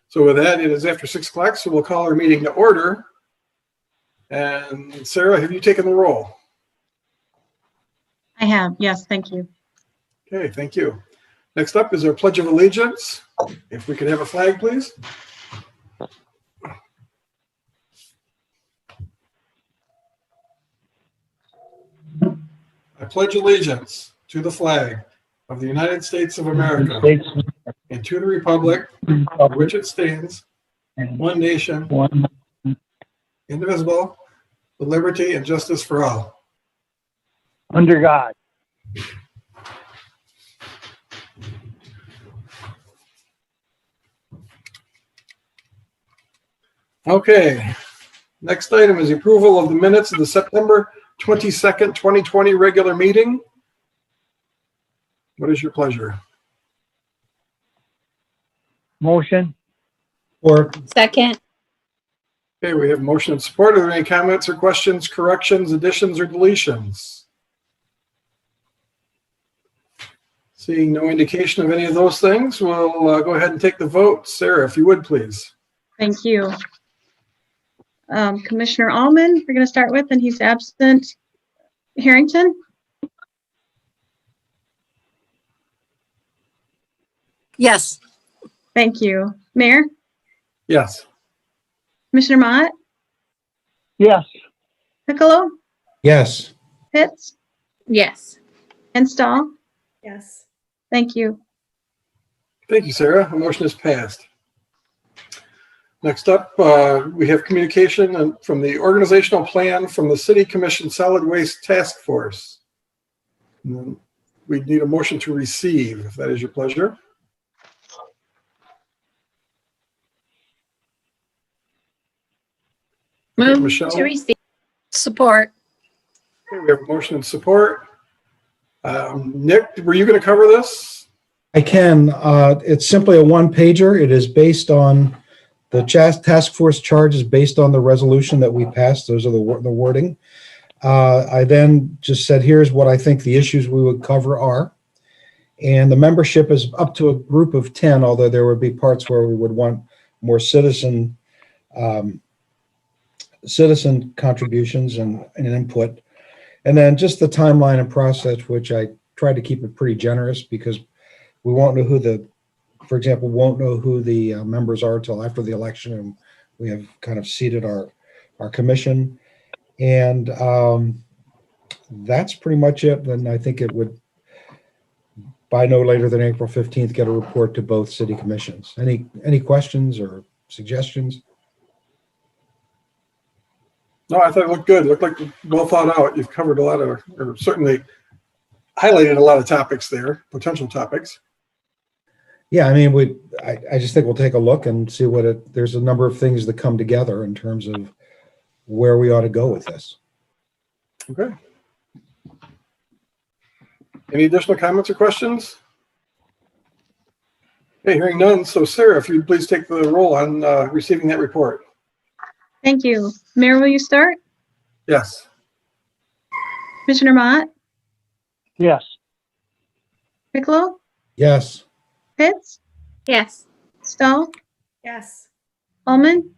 So with that, it is after 6 o'clock, so we'll call our meeting to order. And Sarah, have you taken the roll? I have, yes, thank you. Okay, thank you. Next up is our Pledge of Allegiance. If we could have a flag, please. I pledge allegiance to the flag of the United States of America and to the republic for which it stands, one nation, indivisible, with liberty and justice for all. Under God. Okay, next item is the approval of the minutes of the September 22nd, 2020 regular meeting. What is your pleasure? Motion. Or Second. Okay, we have motion and support. Are there any comments or questions, corrections, additions, or deletions? Seeing no indication of any of those things, we'll go ahead and take the vote. Sarah, if you would, please. Thank you. Commissioner Allman, we're going to start with, and he's absent. Harrington? Yes. Thank you. Mayor? Yes. Commissioner Mott? Yes. Piccolo? yes, Pitts? Yes. And Stahl? Yes. Thank you. Thank you, Sarah. The motion is passed. Next up, we have communication from the organizational plan from the City Commission Solid Waste Task Force. We need a motion to receive, if that is your pleasure. Okay, Move Michelle? to receive. Support. Okay, we have a motion and support. Nick, were you going to cover this? I can. It's simply a one-pager. It is based on the task force charge is based on the resolution that we passed. Those are the wording. I then just said, here's what I think the issues we would cover are. And the membership is up to a group of 10, although there would be parts where we would want more citizen contributions and input. And then just the timeline and process, which I tried to keep it pretty generous because we won't know who won't know who the members are until after the election, and we have kind of seated our commission. And that's pretty much it. And I think it would, by no later than April 15th, get a report to both city commissions. Any questions or suggestions? No, I thought it looked good. It looked like well thought out. You've covered a lot of, or certainly highlighted a lot of topics there, potential topics. Yeah, I mean, I just think we'll take a look and see there's a number of things that come together in terms of where we ought to go with this. Okay. Any additional comments or questions? Okay, hearing none. So Sarah, if you'd please take the roll on receiving that report. Thank you. Mayor, will you start? Yes. Commissioner Mott? Yes. Piccolo? Yes, Pitts? Yes. Stahl? Yes. Allman?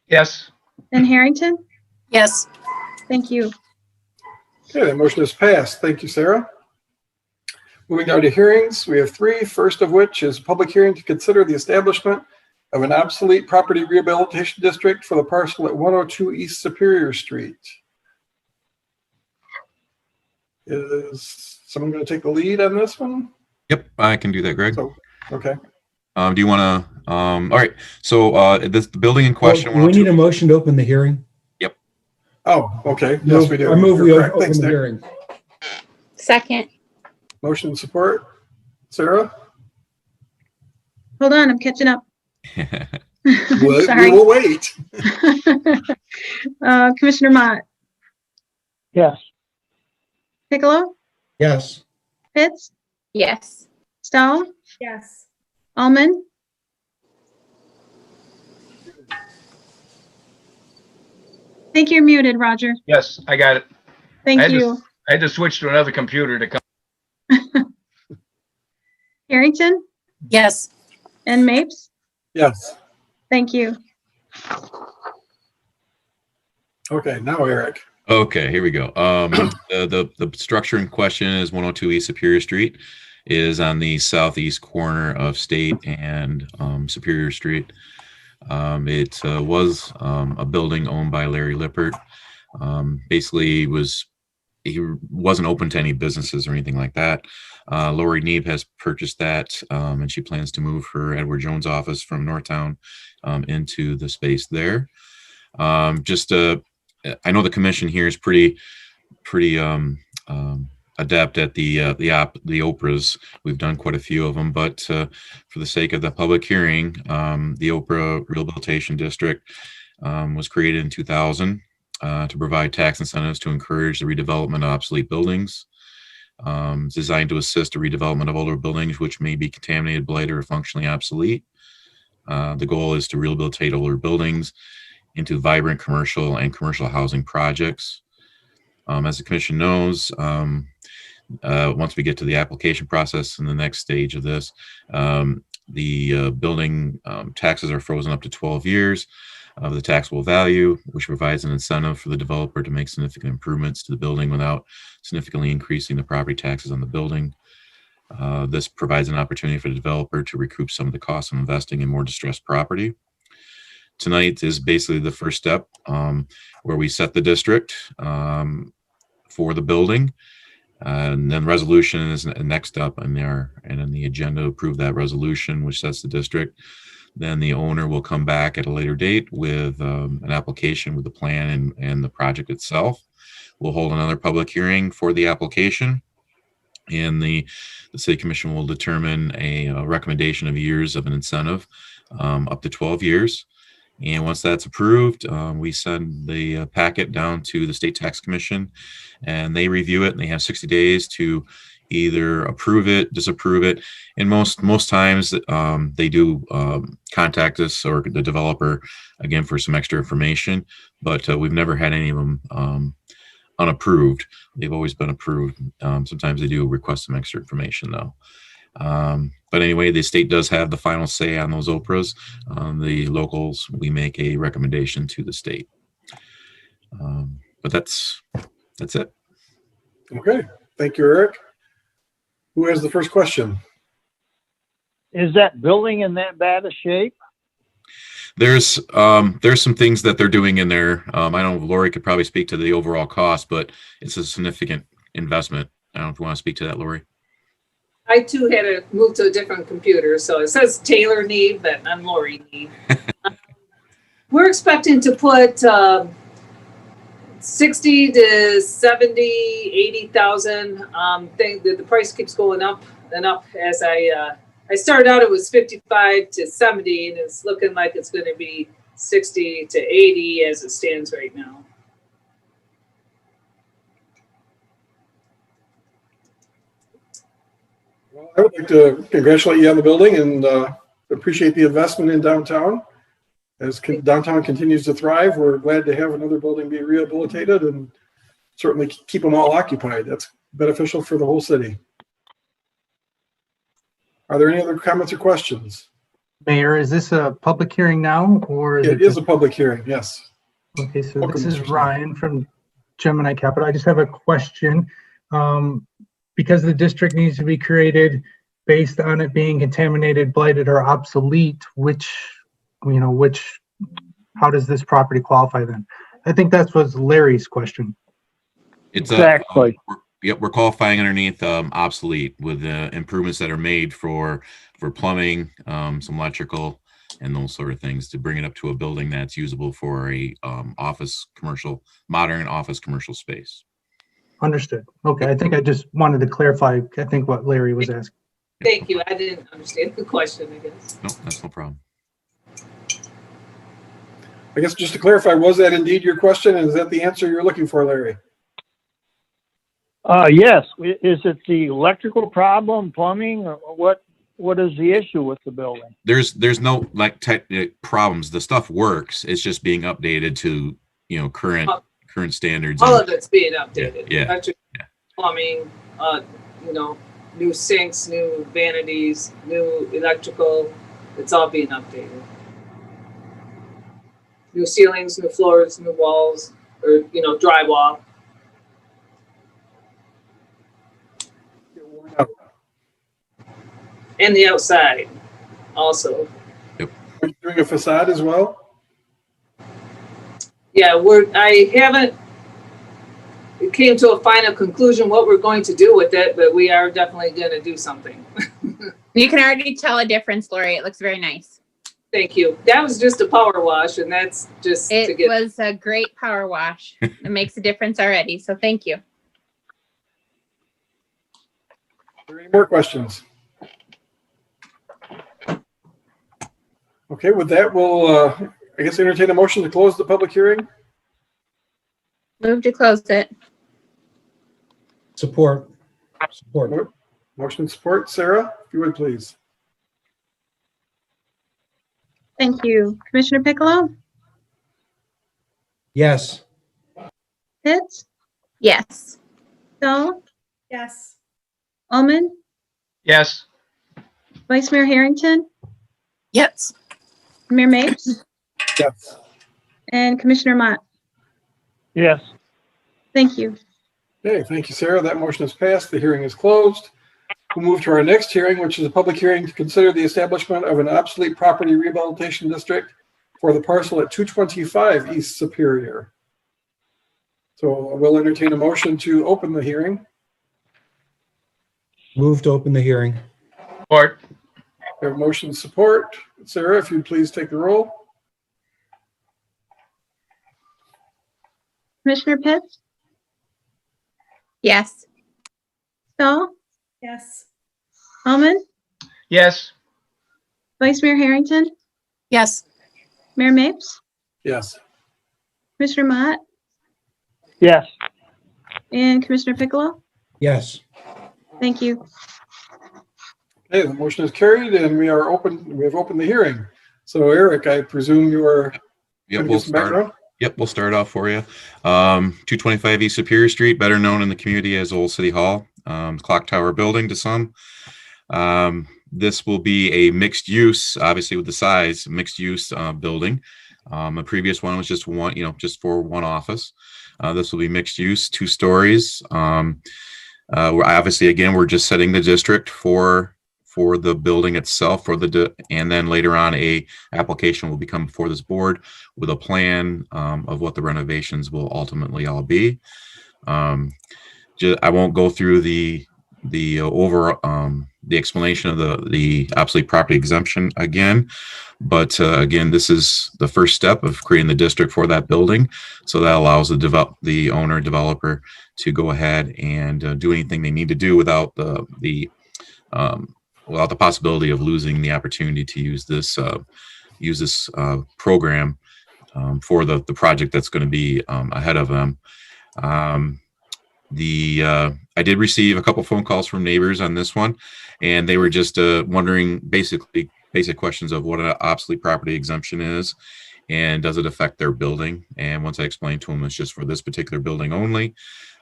Yes. And Harrington? Yes. Thank you. Okay, that motion is passed. Thank you, Sarah. Moving down to hearings, we have 3. First of which is a public hearing to consider the establishment of an obsolete property rehabilitation district for the parcel at 102 East Superior Street. Is someone going to take the lead on this one? Yep, I can do that, Greg. So, okay. Do you want to? All right. So the building in question. well, we need a motion to open the hearing. Oh, okay. Yes, we do. I move You're we correct. open Thanks, the Nick. hearing. Second. Motion and support. Sarah? Hold on, I'm catching up. We Sorry. will wait. Commissioner Mott? Yes. Piccolo? Yes, Pitts? Yes. Stahl? Yes. Allman? I think you're muted, Roger. Yes, I got it. Thank I you. had to switch to another computer to come. Harrington Yes. and Mapes? Yes. Thank you. Okay, now Eric. Okay, here we go. The structure in question is 102 East Superior Street, is on the southeast corner of State and Superior Street. It was a building owned by Larry Lippert. Basically, he wasn't open to any businesses or anything like that. Lori Neeb has purchased that, and she plans to move her Edward Jones office from Northtown into the space there. I know the commission here is pretty adept at the Oprahs. We've done quite a few of them, but for the sake of the public hearing, the Oprah Rehabilitation District was created in 2000 to provide tax incentives to encourage the redevelopment of obsolete buildings. It's designed to assist the redevelopment of older buildings which may be contaminated, blighted, or functionally obsolete. The goal is to rehabilitate older buildings into vibrant commercial and commercial housing projects. As the commission knows, once we get to the application process in the next stage of this, the building taxes are frozen up to 12 years of the taxable value, which provides an incentive for the developer to make significant improvements to the building without significantly increasing the property taxes on the building. This provides an opportunity for the developer to recoup some of the costs of investing in more distressed property. Tonight is basically the first step where we set the district for the building. And then resolution is next up in there, and in the agenda, approve that resolution, which sets the district. Then the owner will come back at a later date with an application with the plan and the project itself. We'll hold another public hearing for the application, and the city commission will determine a recommendation of years of an incentive, up to 12 years. And once that's approved, we send the packet down to the state tax commission, and they review it, and they have 60 days to either approve it, disapprove it. And most times they do contact us or the developer again for some extra information, but we've never had any of them unapproved. They've always been approved. Sometimes they do request some extra information though. But anyway, the state does have the final say on those Oprahs. The locals, we make a recommendation to the state. But that's it. Okay, thank you, Eric. Who has the first question? Is that building in that bad a shape? There's some things that they're doing in there. I don't know if Lori could probably speak to the overall cost, but it's a significant investment. I don't know if you want to speak to that, Lori. I too had to move to a different computer, so it says Taylor Neeb, but I'm Lori Neeb. We're expecting to put 60 to 70, 80,000. The price keeps going up and up. As I started out, it was 55 to 70, and it's looking like it's going to be 60 to 80 as it stands right now. Well, I would like to congratulate you on the building and appreciate the investment in downtown. As downtown continues to thrive, we're glad to have another building be rehabilitated and certainly keep them all occupied. That's beneficial for the whole city. Are there any other comments or questions? Mayor, is this a public hearing now, or It is a public hearing, yes. Okay, so Welcome, this is Mr. Smith. Ryan from Gemini Capital. I just have a question. Because the district needs to be created based on it being contaminated, blighted, or obsolete, how does this property qualify then? I think that was Larry's question. It's Exactly. Yep, we're qualifying underneath obsolete with improvements that are made for plumbing, some electrical, and those sort of things to bring it up to a building that's usable for a modern office commercial space. Understood. Okay, I think I just wanted to clarify, I think what Larry was asking. Thank you. I didn't understand the question, I guess. No, that's no problem. I guess just to clarify, was that indeed your question? And is that the answer you're looking for, Larry? Yes. Is it the electrical problem, plumbing, or what is the issue with the building? There's no technical problems. The stuff works. It's just being updated to current standards. All of it's being updated. Yeah. Electric, plumbing, new sinks, new vanities, new electrical. It's all being updated. new ceilings, new floors, new walls, or, drywall. Get worn out. And the outside also. Are you doing a facade as well? Yeah, I haven't came to a final conclusion what we're going to do with it, but we are definitely going to do something. You can already tell a difference, Lori. It looks very nice. Thank you. That was just a power wash, and that's just to It get. was a great power wash. It makes a difference already. So thank you. Are there any more questions? Okay, with that, we'll, I guess, entertain a motion to close the public hearing. Move to close it. Support. Motion support. Sarah, if you would please. Thank you. Commissioner Piccolo, Yes. Pitts, Yes. Stahl, Yes. Almond, Yes. Vice Mayor Harrington, Yes. Mayor Mapes, Yes. and Commissioner Mott. Yes. Thank you. Okay, thank you, Sarah. That motion is passed. The hearing is closed. We'll move to our next hearing, which is a public hearing to consider the establishment of an obsolete property rehabilitation district for the parcel at 225 East Superior. So we'll entertain a motion to open the hearing. Move to open the hearing. Support. We have motion support. Sarah, if you'd please take the roll. Commissioner Pitts, Yes. Stahl, Yes. Almond, Yes. Vice Mayor Harrington, Yes. Mayor Mapes, Yes. Commissioner Mott, Yes. and Commissioner Piccolo. Yes. Thank you. Okay, the motion is carried and we have opened the hearing. So Eric, I presume you are Yep, going to we'll give some background? start. Yep, we'll start off for you. 225 East Superior Street, better known in the community as Old City Hall, clock tower building to some. This will be a mixed use, obviously with the size, mixed use building. A previous one was just one, just for one office. This will be mixed use, 2 stories. We're obviously, again, we're just setting the district for the building itself, and then later on a application will become before this board with a plan of what the renovations will ultimately all be. I won't go through the explanation of the obsolete property exemption again, but again, this is the first step of creating the district for that building. So that allows the owner developer to go ahead and do anything they need to do without the possibility of losing the opportunity to use this program for the project that's going to be ahead of them. I did receive a couple phone calls from neighbors on this one, and they were just wondering basic questions of what an obsolete property exemption is and does it affect their building. And once I explained to them it's just for this particular building only,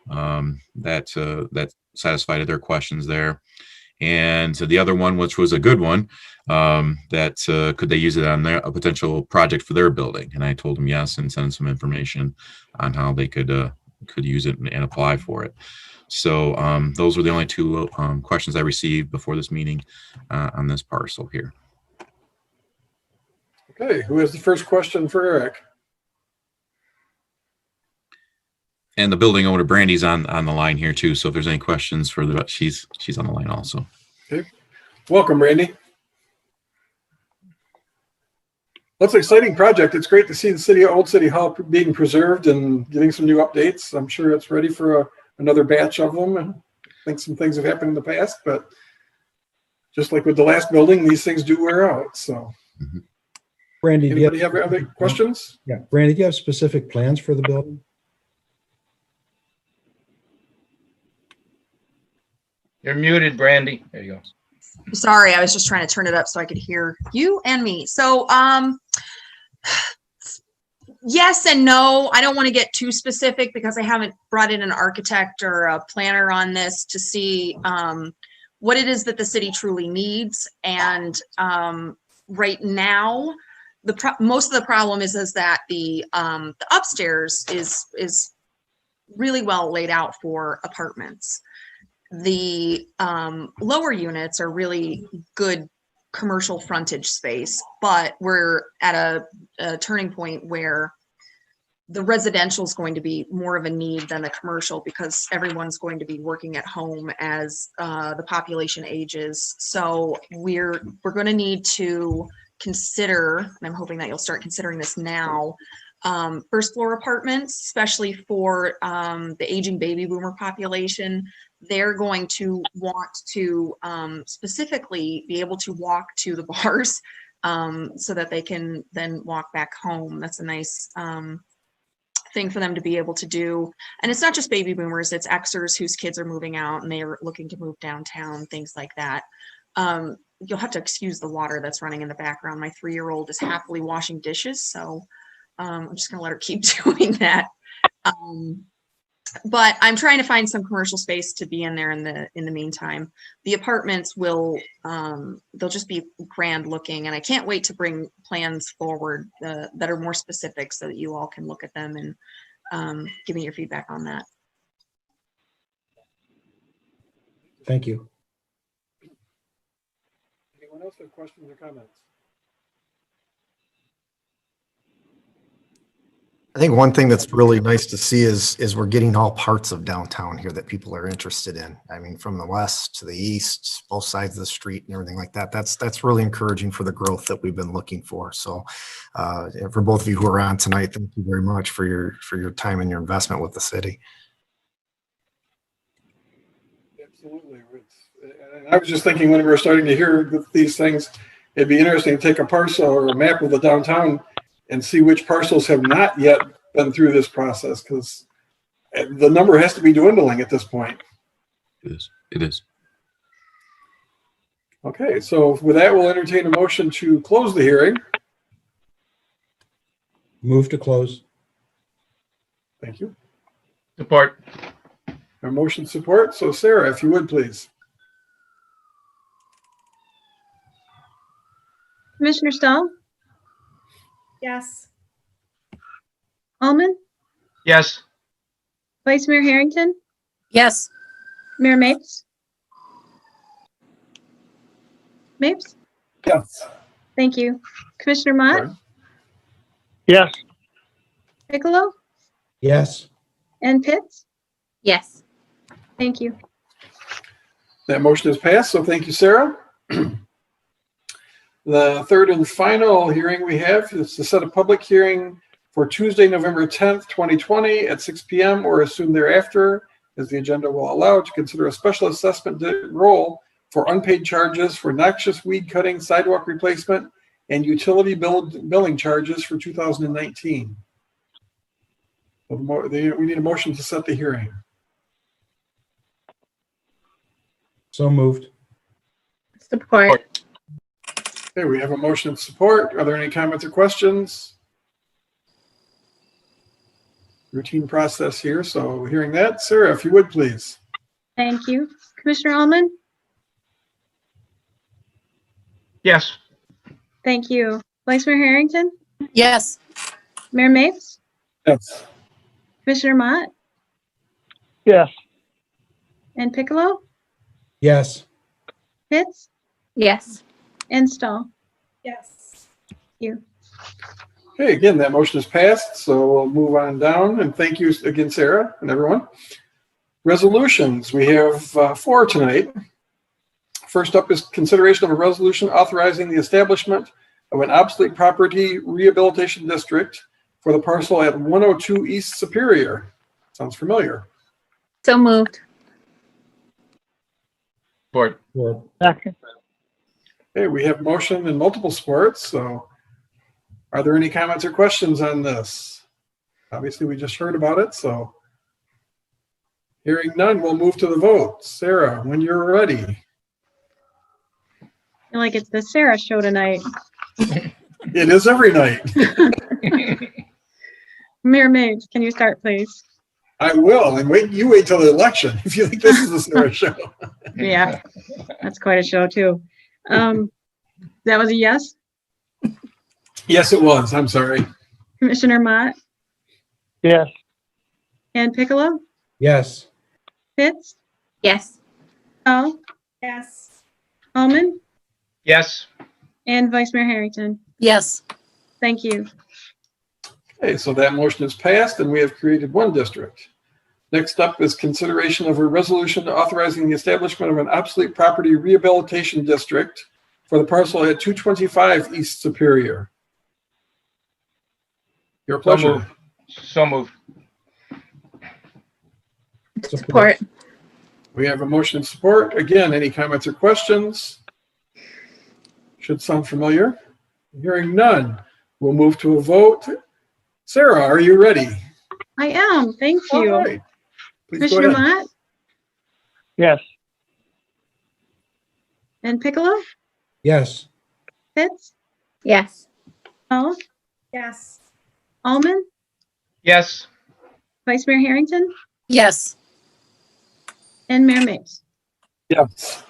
that satisfied their questions there. And the other one, which was a good one, that could they use it on a potential project for their building? And I told them yes, and send some information on how they could use it and apply for it. So those were the only 2 questions I received before this meeting on this parcel here. Okay, who has the first question for Eric? And the building owner, Brandy's on the line here too. So if there's any questions she's on the line also. Okay, welcome, Randy. That's an exciting project. It's great to see the Old City Hall being preserved and getting some new updates. I'm sure it's ready for another batch of them. And I think some things have happened in the past, but just like with the last building, these things do wear out. So, Brandy, anybody have other questions? Yeah, Brandy, do you have specific plans for the building? You're muted, Brandy. There you go. Sorry, I was just trying to turn it up so I could hear you and me. So, yes and no. I don't want to get too specific because I haven't brought in an architect or a planner on this to see what it is that the city truly needs. And right now, most of the problem is that the upstairs is really well laid out for apartments. The lower units are really good commercial frontage space, but we're at a turning point where the residential is going to be more of a need than the commercial because everyone's going to be working at home as the population ages. So we're going to need to consider, and I'm hoping that you'll start considering this now, first floor apartments, especially for the aging baby boomer population. They're going to want to specifically be able to walk to the bars so that they can then walk back home. That's a nice thing for them to be able to do. And it's not just baby boomers, it's Xers whose kids are moving out and they're looking to move downtown, things like that. You'll have to excuse the water that's running in the background. My 3-year-old is happily washing dishes, so I'm just gonna let her keep doing that. But I'm trying to find some commercial space to be in there in the meantime. The apartments will, they'll just be grand looking, and I can't wait to bring plans forward that are more specific so that you all can look at them and give me your feedback on that. Thank you. Anyone else have questions or comments? I think one thing that's really nice to see is we're getting all parts of downtown here that people are interested in. I mean, from the west to the east, both sides of the street and everything like that. That's really encouraging for the growth that we've been looking for. So for both of you who are on tonight, thank you very much for your time and your investment with the city. Absolutely. And I was just thinking when we were starting to hear these things, it'd be interesting to take a parcel or a map of the downtown and see which parcels have not yet been through this process, because the number has to be dwindling at this point. It is. Okay, so with that, we'll entertain a motion to close the hearing. Move to close. Thank you. Support. Our motion support. So Sarah, if you would, please. Commissioner Stahl, Yes. Almond, Yes. Vice Mayor Harrington, Yes. Mayor Mapes. Mapes, Yes. thank you. Commissioner Mott, Sorry. Yes. Piccolo, Yes. and Pitts. Yes. Thank you. That motion is passed, so thank you, Sarah. The third and final hearing we have is to set a public hearing for Tuesday, November 10th, 2020 at 6 p.m. or as soon thereafter, as the agenda will allow, to consider a special assessment roll for unpaid charges for noxious weed cutting, sidewalk replacement, and utility billing charges for 2019. We need a motion to set the hearing. So moved. Support. Okay, we have a motion of support. Are there any comments or questions? Routine process here, so hearing that, Sarah, if you would, please. Thank you. Commissioner Almond, Yes. thank you. Vice Mayor Harrington, Yes. Mayor Mapes, Yes. Commissioner Mott, Yes. and Piccolo, Yes. Pitts, Yes. and Stahl. Yes. Thank you. Okay, again, that motion is passed, so we'll move on down, and thank you again, Sarah and everyone. Resolutions, we have 4 tonight. First up is consideration of a resolution authorizing the establishment of an obsolete property rehabilitation district for the parcel at 102 East Superior. Sounds familiar. So moved. Support. Second. Okay, we have motion and multiple supports, so are there any comments or questions on this? Obviously, we just heard about it, so hearing none, we'll move to the vote. Sarah, when you're ready. I feel like it's the Sarah show tonight. It is every night. Mayor Mapes, can you start, please? I will, and you wait till the election if you think this is the Sarah show. Yeah, that's quite a show too. That was a yes? Yes, it was. I'm sorry. Commissioner Mott Yes. and Piccolo, Yes. Pitts, Yes. Stahl, Yes. Almond, Yes. and Vice Mayor Harrington. Yes. Thank you. Okay, so that motion is passed and we have created one district. Next up is consideration of a resolution authorizing the establishment of an obsolete property rehabilitation district for the parcel at 225 East Superior. Your So pleasure. moved. So moved. Support. We have a motion and support. Again, any comments or questions? Should sound familiar. Hearing none, we'll move to a vote. Sarah, are you ready? I am. Thank All you. right. Please go Commissioner ahead. Mott Yes. and Piccolo, Yes. Pitts, Yes. Stahl, Yes. Almond, Yes. Vice Mayor Harrington, Yes. and Mayor Mapes. Yes.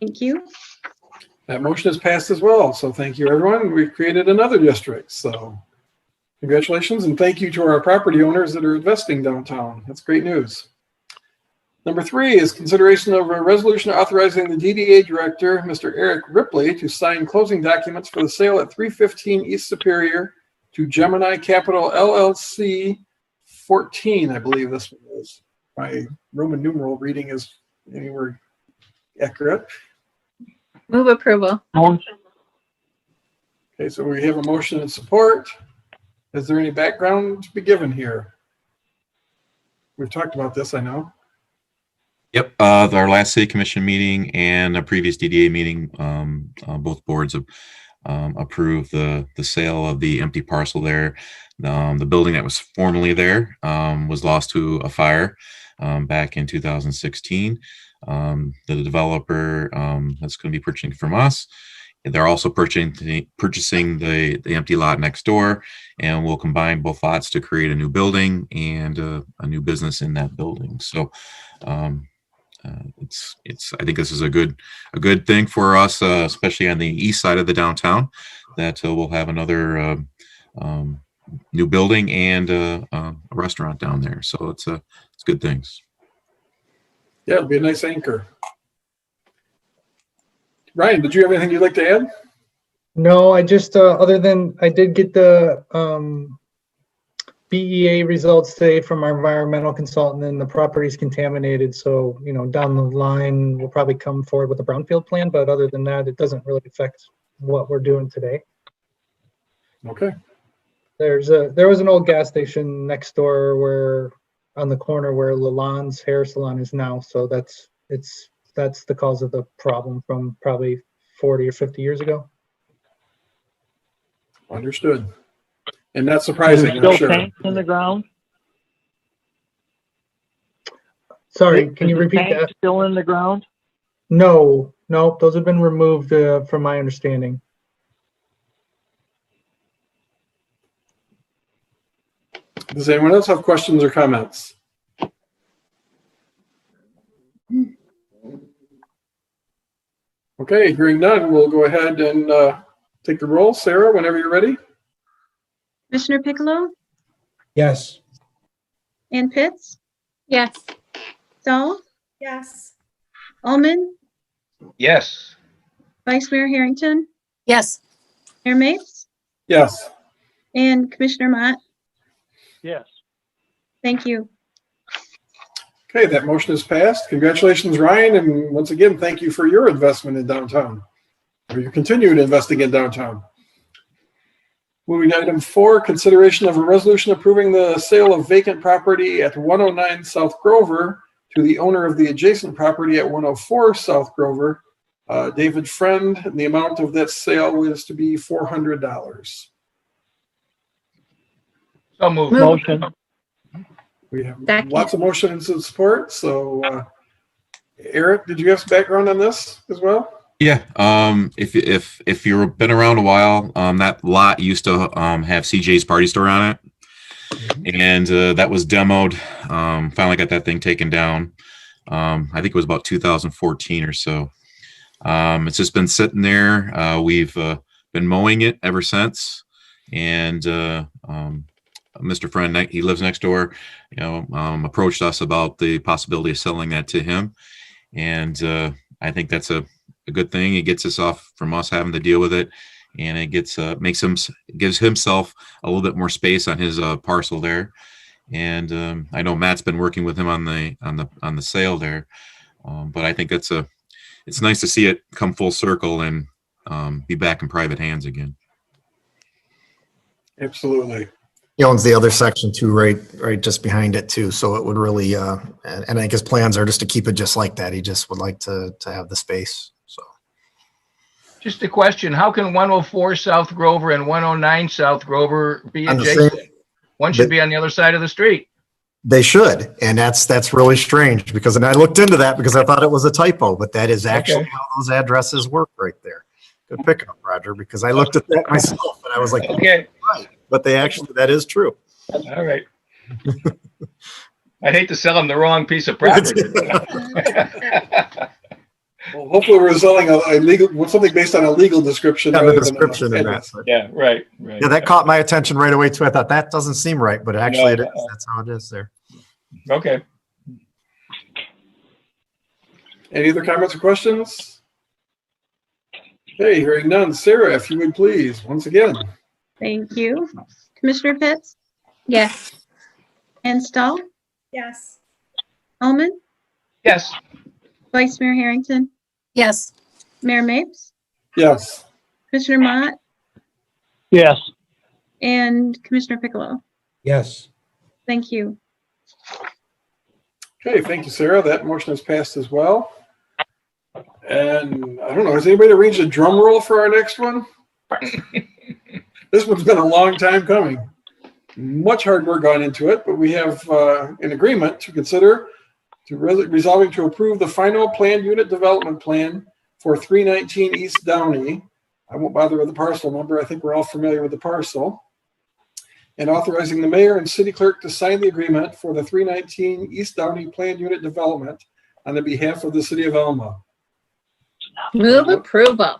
Thank you. That motion is passed as well. So thank you, everyone. We've created another district. So congratulations and thank you to our property owners that are investing downtown. That's great news. Number 3 is consideration of a resolution authorizing the DDA director, Mr. Eric Ripley, to sign closing documents for the sale at 315 East Superior to Gemini Capital LLC 14, I believe this one is. My Roman numeral reading is anywhere accurate. Move approval. Motion. Okay, so we have a motion and support. Is there any background to be given here? We've talked about this, I know. Yep, our last city commission meeting and a previous DDA meeting, both boards have approved the sale of the empty parcel there. The building that was formerly there was lost to a fire back in 2016. The developer that's going to be purchasing from us. They're also purchasing the empty lot next door, and we'll combine both lots to create a new building and a new business in that building. So I think this is a good thing for us, especially on the east side of the downtown, that we'll have another new building and a restaurant down there. So it's good things. Yeah, it'll be a nice anchor. Ryan, did you have anything you'd like to add? No, I just, other than I did get the BEA results today from our environmental consultant, and the property's contaminated. So, down the line, we'll probably come forward with a brownfield plan. But other than that, it doesn't really affect what we're doing today. Okay. There was an old gas station next door where on the corner where Lalonde's hair salon is now. So that's the cause of the problem from probably 40 or 50 years ago. Understood. And not Is surprising, there I'm still sure. tanks in the ground? Sorry, can you Is the repeat tank that? still in the ground? No, those have been removed from my understanding. Does anyone else have questions or comments? Okay, hearing none, we'll go ahead and take the roll. Sarah, whenever you're ready. Commissioner Piccolo Yes. and Pitts, Yes. Stahl, Yes. Almond, Yes. Vice Mayor Harrington, Yes. Mayor Mapes, Yes. and Commissioner Mott. Yes. Thank you. Okay, that motion is passed. Congratulations, Ryan. And once again, thank you for your investment in downtown, or your continued investing in downtown. Moving to item 4, consideration of a resolution approving the sale of vacant property at 109 South Grover to the owner of the adjacent property at 104 South Grover, David Friend. And the amount of that sale was to be $400. So moved. Motion. We have Second. lots of motions and support. So, Eric, did you have some background on this as well? Yeah, if you've been around a while, that lot used to have CJ's Party Store on it, and that was demoed. Finally got that thing taken down. I think it was about 2014 or so. It's just been sitting there. We've been mowing it ever since. and Mr. Friend, he lives next door, approached us about the possibility of selling that to him. And I think that's a good thing. It gets us off from us having to deal with it. And it gives himself a little bit more space on his parcel there. And I know Matt's been working with him on the sale there. But I think it's nice to see it come full circle and be back in private hands again. Absolutely. He owns the other section too, right just behind it too. So it would really, and I think his plans are just to keep it just like that. He just would like to have the space. So Just a question, how can 104 South Grover and 109 South Grover be On the adjacent? same- One should be on the other side of the street. they should, and that's really strange because, and I looked into that because I thought it was a typo, but that is actually Okay. how those addresses work right there. Good pickup, Roger, because I looked at that myself and I was like, Okay, right, but that is true. all right. I'd hate to sell them the wrong piece of property. Well, hopefully we're selling a legal, something based on a legal description. Yeah, the rather than a description in that. address. Yeah, right. Yeah, that caught my attention right away too. I thought that doesn't seem right, but actually it is. No. That's how it is there. Okay. Any other comments or questions? Okay, hearing none. Sarah, if you would please, once again. Thank you. Commissioner Pitts Yes. and Stahl, Yes. Almond, Yes, Vice Mayor Harrington, Yes. Mayor Mapes, Yes. Commissioner Mott, Yes. and Commissioner Piccolo. Yes. Thank you. Okay, thank you, Sarah. That motion has passed as well. And I don't know, has anybody arranged a drum roll for our next one? This one's been a long time coming. Much hard work gone into it, but we have an agreement to consider resolving to approve the final planned unit development plan for 319 East Downey. I won't bother with the parcel number. I think we're all familiar with the parcel. And authorizing the mayor and city clerk to sign the agreement for the 319 East Downey planned unit development on the behalf of the city of Alma. Move approval.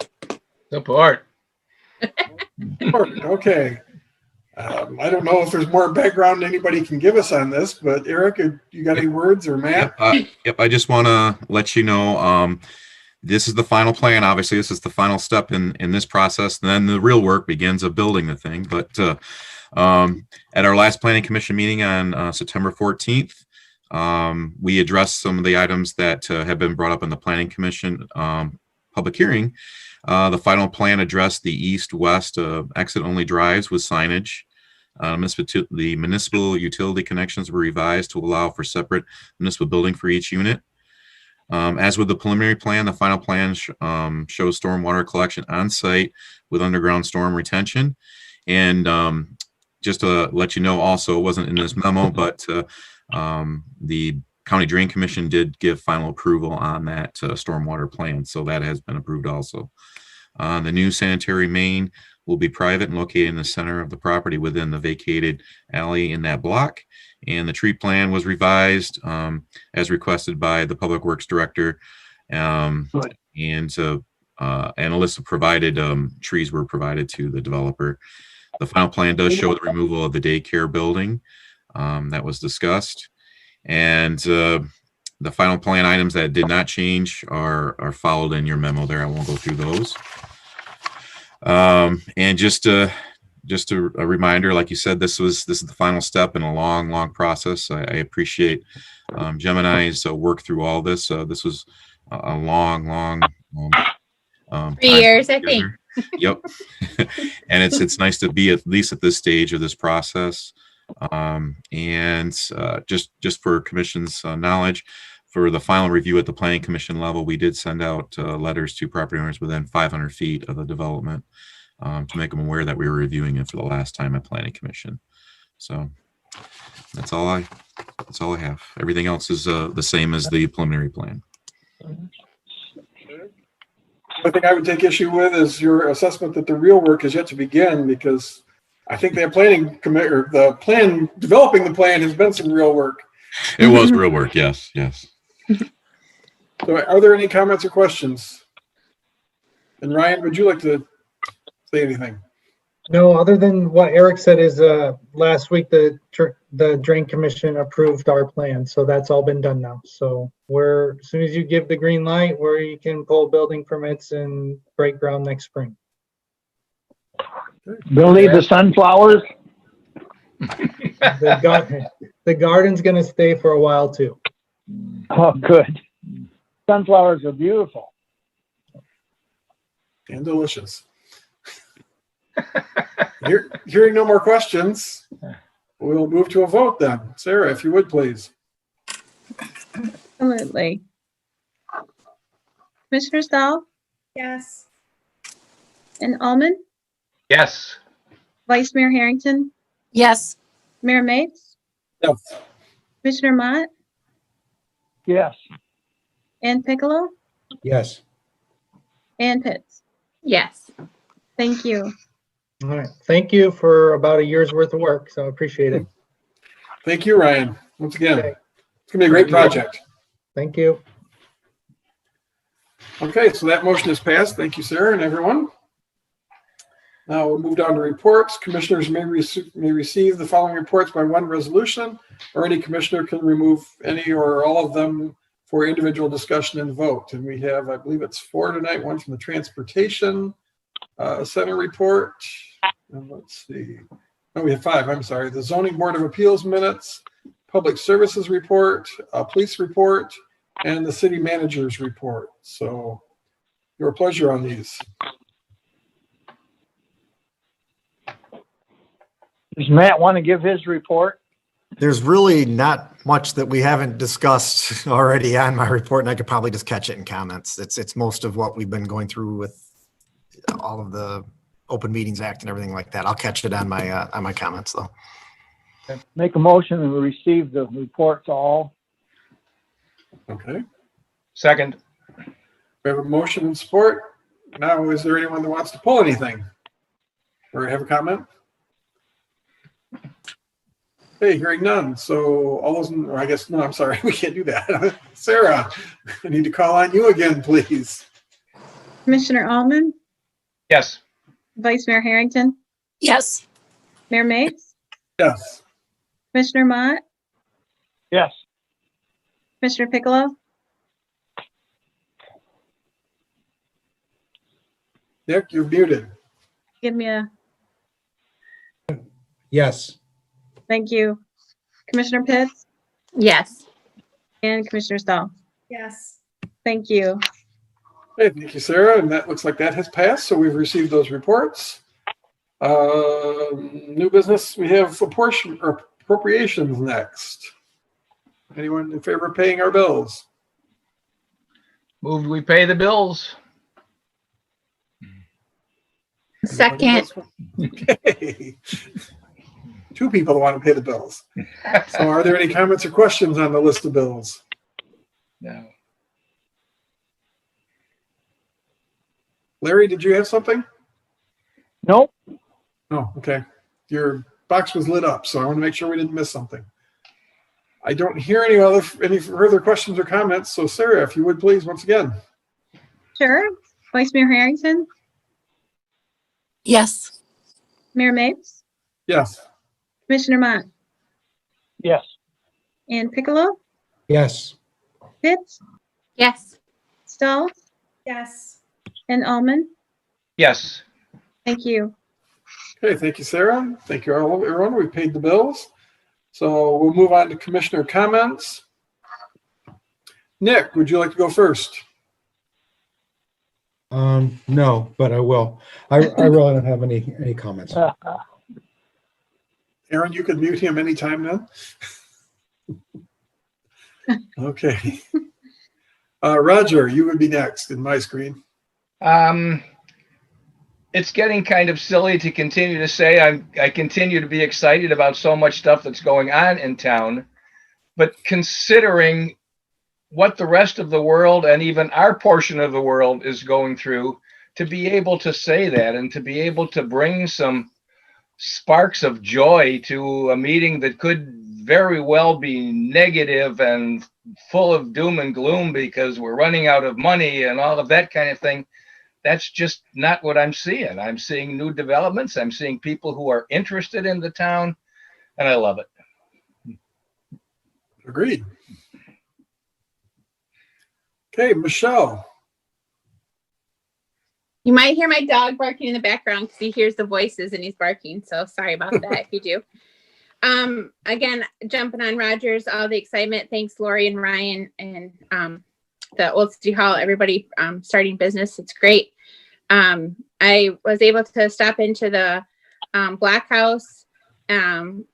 support. Okay. I don't know if there's more background anybody can give us on this, but Eric, you got any words, or Matt? Yep. I just want to let you know, this is the final plan. Obviously, this is the final step in this process. And then the real work begins of building the thing. But at our last planning commission meeting on September 14th, we addressed some of the items that have been brought up in the planning commission public hearing. The final plan addressed the east-west exit-only drives with signage. The municipal utility connections were revised to allow for separate municipal building for each unit. As with the preliminary plan, the final plan shows stormwater collection on site with underground storm retention. And just to let you know, also, it wasn't in this memo, but the County Drain Commission did give final approval on that stormwater plan. So that has been approved also. The new sanitary main will be private and located in the center of the property within the vacated alley in that block. And the tree plan was revised as requested by the Public Works Director. And a list of provided trees were provided to the developer. The final plan does show the removal of the daycare building that was discussed. And the final plan items that did not change are followed in your memo there. I won't go through those. And just a reminder, like you said, this is the final step in a long process. I appreciate Gemini's work through all this. This was a long 3 years, I think. Yep. And it's nice to be at least at this stage of this process. And just for commission's knowledge, for the final review at the planning commission level, we did send out letters to property owners within 500 feet of the development to make them aware that we were reviewing it for the last time at planning commission. So that's all I have. Everything else is the same as the preliminary plan. One thing I would take issue with is your assessment that the real work is yet to begin, because I think that the plan, developing the plan has been some real work. It was real work. Yes. So are there any comments or questions? And Ryan, would you like to say anything? No, other than what Eric said is, last week, the Drain Commission approved our plan, so that's all been done now. So as soon as you give the green light, you can pull building permits and break ground next spring. Billy, the sunflowers? The garden's gonna stay for a while too. Oh, good. Sunflowers are beautiful. And delicious. Hearing no more questions, we'll move to a vote then. Sarah, if you would, please. Absolutely. Commissioner Stahl Yes. and Almond, Yes. Vice Mayor Harrington, Yes. Mayor Mapes, Yes. Commissioner Mott, Yes. and Piccolo, Yes. and Pitts. Yes. Thank you. All right, thank you for about a year's worth of work, so I appreciate it. Thank you, Ryan. Once again, Okay. it's gonna be a great project. Thank you. Okay, so that motion is passed. Thank you, Sarah and everyone. Now we'll move down to reports. Commissioners may receive the following reports by one resolution, or any commissioner can remove any or all of them for individual discussion and vote. And we have, I believe it's 4 tonight, one from the Transportation Center report. And let's see. No, we have 5, I'm sorry. The Zoning Board of Appeals minutes, Public Services report, police report, and the city manager's report. So your pleasure on these. Does Matt want to give his report? There's really not much that we haven't discussed already on my report, and I could probably just catch it in comments. It's most of what we've been going through with all of the Open Meetings Act and everything like that. I'll catch it on my comments though. Make a motion and receive the reports all. Okay. Second. We have a motion and support. Now, is there anyone that wants to pull anything or have a comment? Hey, hearing none. So all those, or I guess, no, I'm sorry. We can't do that. Sarah, I need to call on you again, please. Commissioner Almond, Yes. Vice Mayor Harrington, Yes. Mayor Mapes, Yes. Commissioner Mott, Yes. Commissioner Piccolo, Nick, you're muted. give me a, Yes. thank you. Commissioner Pitts Yes. and Commissioner Stahl. Yes. Thank you. Hey, thank you, Sarah. And that looks like that has passed. So we've received those reports. New business, we have appropriations next. Anyone in favor of paying our bills? Moved we pay the bills. Second. Okay. 2 people that want to pay the bills. So are there any comments or questions on the list of bills? No. Larry, did you have something? Nope. Oh, okay. Your box was lit up, so I want to make sure we didn't miss something. I don't hear any further questions or comments. So Sarah, if you would please, once again. Sure. Vice Mayor Harrington, Yes. Mayor Mapes, Yes. Commissioner Mott, Yes. and Piccolo, Yes. Pitts, Yes. Stahl, Yes. and Almond. Yes. Thank you. Okay, thank you, Sarah. Thank you, everyone. We paid the bills. So we'll move on to commissioner comments. Nick, would you like to go first? No, but I will. I really don't have any comments. Aaron, you can mute him anytime now. Okay. Roger, you would be next in my screen. It's getting kind of silly to continue to say I continue to be excited about so much stuff that's going on in town, but considering what the rest of the world and even our portion of the world is going through, to be able to say that and to be able to bring some sparks of joy to a meeting that could very well be negative and full of doom and gloom because we're running out of money and all of that kind of thing, that's just not what I'm seeing. I'm seeing new developments. I'm seeing people who are interested in the town, and I love it. Agreed. Okay, Michelle. You might hear my dog barking in the background because he hears the voices and he's barking. So sorry about that if you do. Again, jumping on Rogers, all the excitement. Thanks, Lori and Ryan and the Old City Hall, everybody starting business. It's great. I was able to stop into the Black House and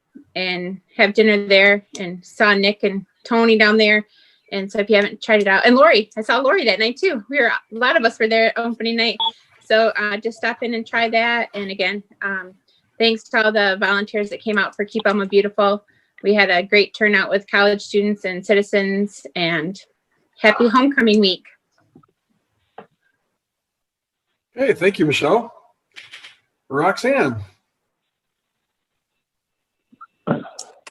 have dinner there and saw Nick and Tony down there. And so if you haven't tried it out, and Lori, I saw Lori that night too. A lot of us were there opening night. So just stop in and try that. And again, thanks to all the volunteers that came out for Keep Alma Beautiful. We had a great turnout with college students and citizens, and happy homecoming week. Okay, thank you, Michelle. Roxanne. I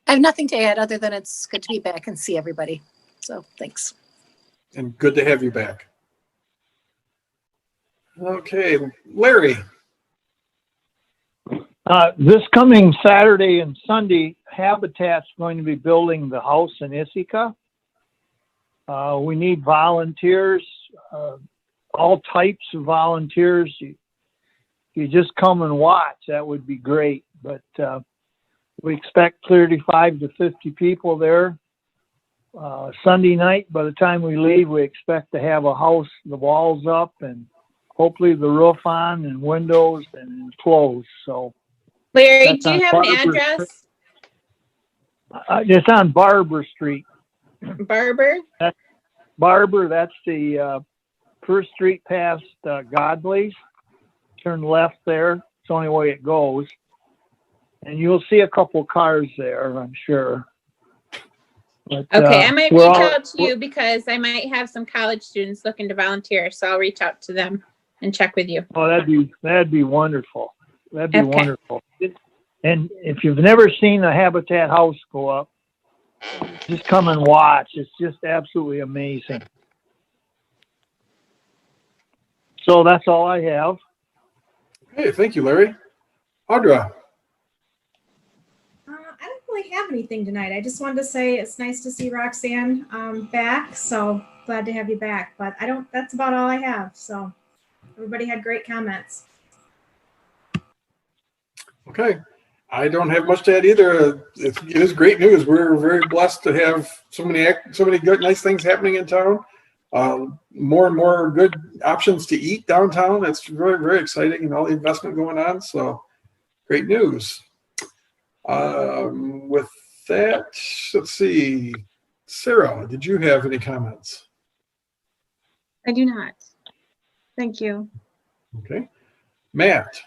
have nothing to add other than it's good to be back and see everybody. So thanks. And good to have you back. Okay, Larry. This coming Saturday and Sunday, Habitat's going to be building the house in Ithaca. We need volunteers, all types of volunteers. You just come and watch, that would be great. But we expect 35 to 50 people there. Sunday night, by the time we leave, we expect to have a house, the walls up, and hopefully the roof on and windows and closed. So, Larry, do you have an address? It's on Barber Street. Barber? Barber, that's the first street past Godley's. Turn left there. It's the only way it goes. And you'll see a couple cars there, I'm sure. But, okay, I might reach out to you because I might have some college students looking to volunteer. So I'll reach out to them and check with you. Oh, that'd be wonderful. That'd be Okay. wonderful. And if you've never seen a Habitat house go up, just come and watch. It's just absolutely amazing. So that's all I have. Hey, thank you, Larry. Audra. I don't really have anything tonight. I just wanted to say it's nice to see Roxanne back. So glad to have you back. But that's about all I have. So everybody had great comments. Okay. I don't have much to add either. It is great news. We're very blessed to have so many good, nice things happening in town. More and more good options to eat downtown. That's very, very exciting, and all the investment going on. So great news. With that, let's see. Sarah, did you have any comments? I do not. Thank you. Okay. Matt.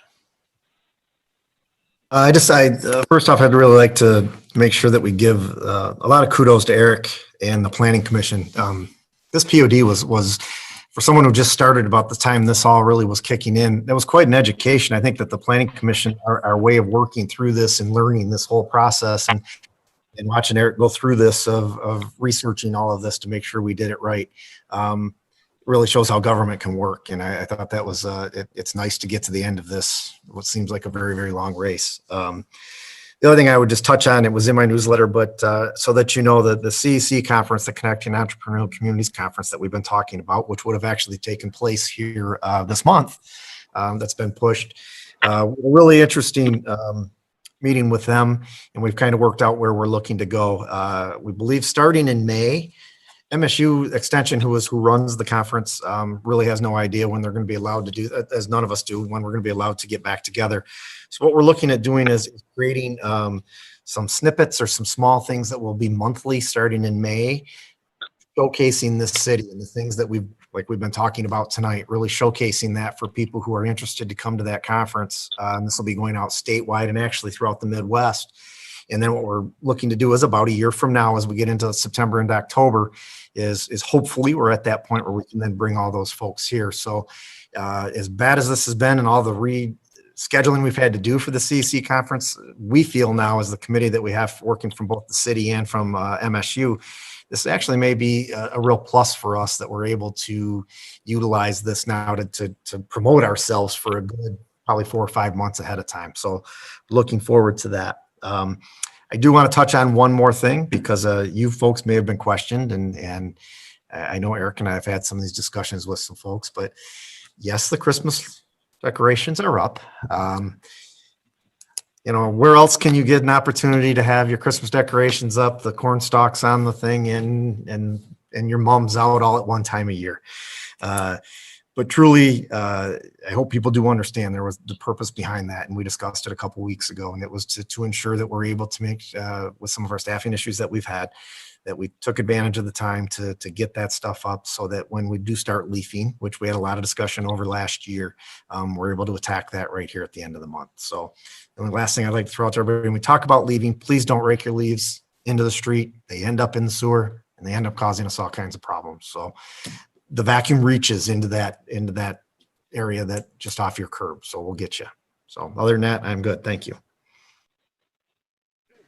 First off, I'd really like to make sure that we give a lot of kudos to Eric and the Planning Commission. This POD was for someone who just started about the time this all really was kicking in. That was quite an education. I think that the Planning Commission, our way of working through this and learning this whole process and watching Eric go through this of researching all of this to make sure we did it right. Really shows how government can work. And I thought that was, it's nice to get to the end of this, what seems like a very, very long race. The other thing I would just touch on, it was in my newsletter, but so that you know that the CEC conference, the Connecting Entrepreneurial Communities Conference that we've been talking about, which would have actually taken place here this month, that's been pushed. Really interesting meeting with them, and we've kind of worked out where we're looking to go. We believe starting in May. MSU Extension, who runs the conference, really has no idea when they're going to be allowed to do that, as none of us do, when we're going to be allowed to get back together. So what we're looking at doing is creating some snippets or some small things that will be monthly starting in May, showcasing this city and the things that we've been talking about tonight, really showcasing that for people who are interested to come to that conference. This will be going out statewide and actually throughout the Midwest. And then what we're looking to do is about a year from now, as we get into September and October, is hopefully we're at that point where we can then bring all those folks here. So as bad as this has been and all the scheduling we've had to do for the CEC conference, we feel now as the committee that we have working from both the city and from MSU, this actually may be a real plus for us that we're able to utilize this now to promote ourselves for a good, probably 4 or 5 months ahead of time. So looking forward to that. I do want to touch on one more thing because you folks may have been questioned, and I know Eric and I have had some of these discussions with some folks, but yes, the Christmas decorations are up. Where else can you get an opportunity to have your Christmas decorations up, the corn stalks on the thing, and your mom's out all at one time a year? But truly, I hope people do understand there was the purpose behind that, and we discussed it a couple weeks ago, and it was to ensure that we're able to make, with some of our staffing issues that we've had, that we took advantage of the time to get that stuff up so that when we do start leafing, which we had a lot of discussion over last year, we're able to attack that right here at the end of the month. So the last thing I'd like to throw out to everybody, when we talk about leaving, please don't rake your leaves into the street. They end up in the sewer and they end up causing us all kinds of problems. So the vacuum reaches into that area that just off your curb. So we'll get you. So other than that, I'm good. Thank you.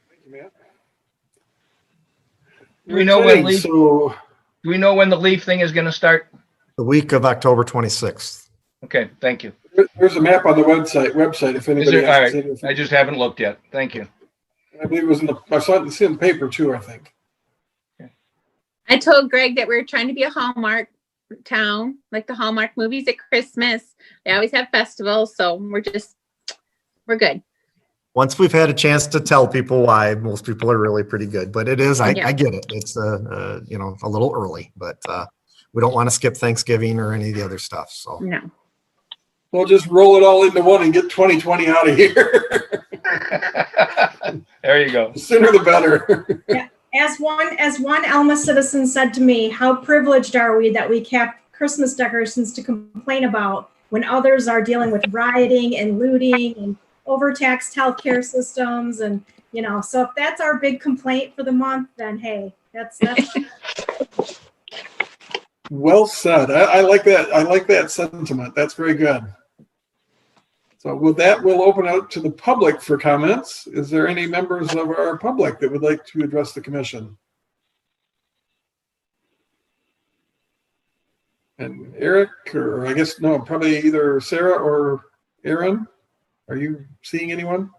Thank you, Matt. Do we know when Okay, do we know when the leaf thing is going to start? The week of October 26th. Okay, thank you. There's a map on the website if Is anybody there, all has right. anything. I just haven't looked yet. Thank you. I believe it was I saw it in the paper too, I think. I told Greg that we were trying to be a Hallmark town, like the Hallmark movies at Christmas. They always have festivals, so we're good. Once we've had a chance to tell people why, most people are really pretty good, but it is, I get it. It's, a little early, but we don't want to skip Thanksgiving or any of the other stuff. So No. We'll just roll it all into one and get 2020 out of here. There you go. The sooner the better. Yeah. As one Alma citizen said to me, how privileged are we that we kept Christmas decorations to complain about when others are dealing with rioting and looting and overtaxed healthcare systems, and so if that's our big complaint for the month, then hey, that's Well said. I like that. I like that sentiment. That's very good. So with that, we'll open out to the public for comments. Is there any members of our public that would like to address the commission? And Eric, or I guess, no, probably either Sarah or Aaron. Are you seeing anyone?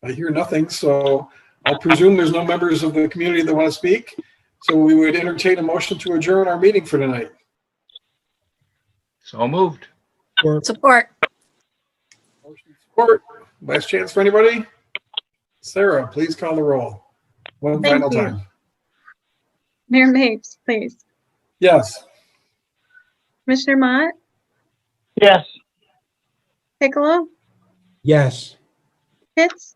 I hear nothing, so I'll presume there's no members of the community that want to speak. So we would entertain a motion to adjourn our meeting for tonight. So moved. Support. Motion support. Last chance for anybody? Sarah, please call the roll. One Thank final you. time. Mayor Mapes, please. Yes. Commissioner Mott, Yes. Piccolo, Yes. Pitts,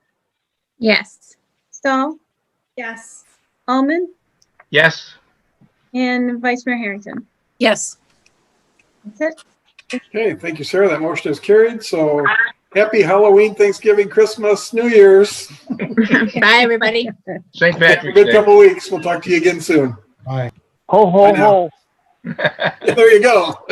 Yes. Stahl, yes. Almond, Yes. and Vice Mayor Harrington. Yes. That's it. Okay, thank you, Sarah. That motion is carried. So happy Halloween, Thanksgiving, Christmas, New Year's. Bye, everybody. St. Have a Patrick's good Day. couple weeks. We'll talk to you again soon. Bye. Ho, ho, Bye now. ho. There you go.